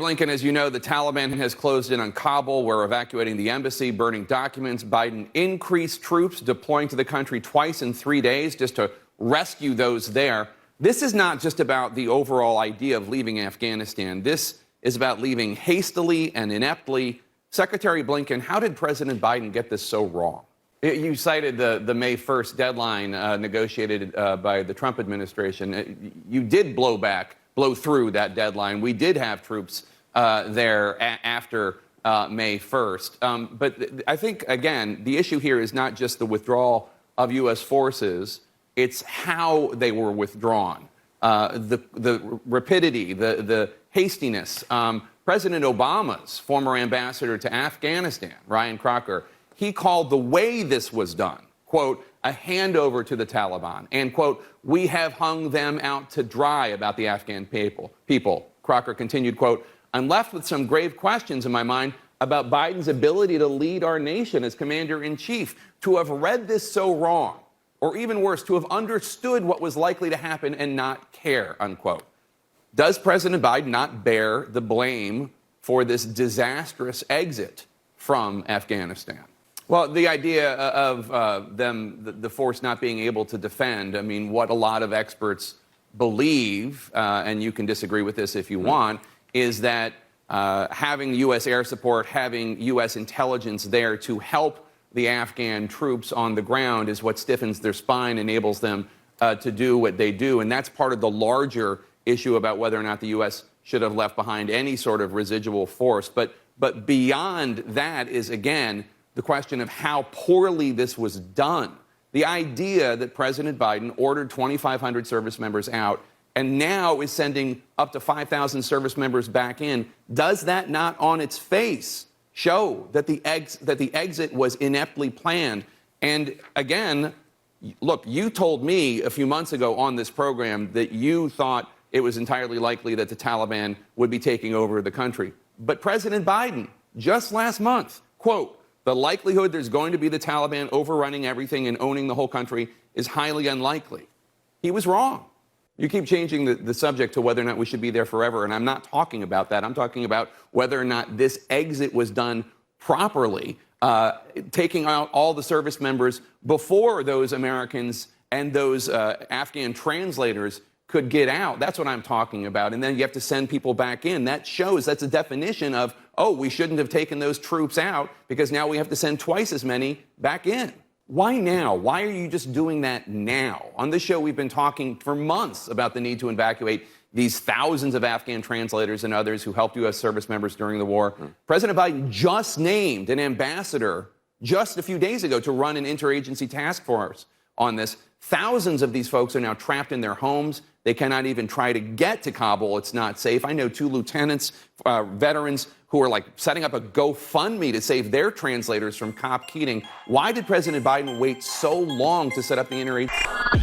Blinken, as you know, the Taliban has closed in on Kabul. We're evacuating the embassy, burning documents. Biden increased troops deploying to the country twice in 3 days just to rescue those there. This is not just about the overall idea of leaving Afghanistan. This is about leaving hastily and ineptly. Secretary Blinken, how did President Biden get this so wrong? You cited the May 1st deadline negotiated by the Trump administration. You did blow through that deadline. We did have troops there after May 1st. But I think, again, the issue here is not just the withdrawal of U.S. forces. It's how they were withdrawn, the rapidity, the hastiness. President Obama's former ambassador to Afghanistan, Ryan Crocker, he called the way this was done, quote, a handover to the Taliban, and, quote, we have hung them out to dry about the Afghan people. Crocker continued, quote, I'm left with some grave questions in my mind about Biden's ability to lead our nation as commander-in-chief. To have read this so wrong, or even worse, to have understood what was likely to happen and not care, unquote. Does President Biden not bear the blame for this disastrous exit from Afghanistan? Well, the idea of the force not being able to defend, I mean, what a lot of experts believe, and you can disagree with this if you want, is that having U.S. air support, having U.S. intelligence there to help the Afghan troops on the ground is what stiffens their spine, enables them to do what they do. And that's part of the larger issue about whether or not the U.S. should have left behind any sort of residual force. But beyond that is, again, the question of how poorly this was done. The idea that President Biden ordered 2,500 service members out and now is sending up to 5,000 service members back in, does that not on its face show that the exit was ineptly planned? And again, look, you told me a few months ago on this program that you thought it was entirely likely that the Taliban would be taking over the country. But President Biden, just last month, quote, the likelihood there's going to be the Taliban overrunning everything and owning the whole country is highly unlikely. He was wrong. You keep changing the subject to whether or not we should be there forever, and I'm not talking about that. I'm talking about whether or not this exit was done properly, taking out all the service members before those Americans and those Afghan translators could get out. That's what I'm talking about. And then you have to send people back in. That shows, that's a definition of, oh, we shouldn't have taken those troops out because now we have to send twice as many back in. Why now? Why are you just doing that now? On this show, we've been talking for months about the need to evacuate these thousands of Afghan translators and others who helped U.S. service members during the war. President Biden just named an ambassador just a few days ago to run an interagency task force on this. Thousands of these folks are now trapped in their homes. They cannot even try to get to Kabul. It's not safe. I know 2 lieutenants, veterans, who are like setting up a GoFundMe to save their translators from Cop Keating. Why did President Biden wait so long to set up the interagency?